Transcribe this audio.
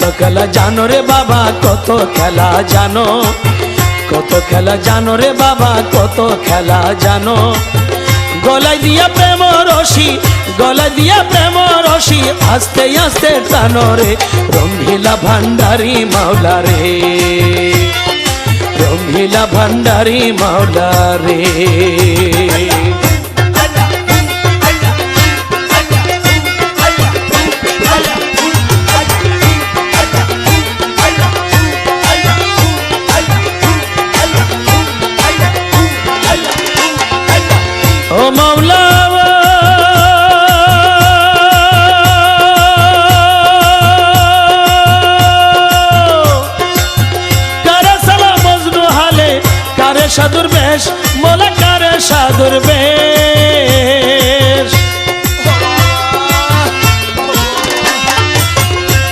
কত খেলা জানো রে বাবা, কত খেলা জানো, কত খেলা জানো রে বাবা, কত খেলা জানো। গলায় দিয়া প্রেম রশি, গলায় দিয়া প্রেম রশি, আস্তে আস্তে টানো রে রঙ্গিলা ভান্ডারি মাওলা রে, রঙ্গিলা ভান্ডারি মাওলা রে। ও মাওলা কারে সালাম মজনু হালে, কারে সাধুর বেশ, মোলা কারে সাধুর বেশ।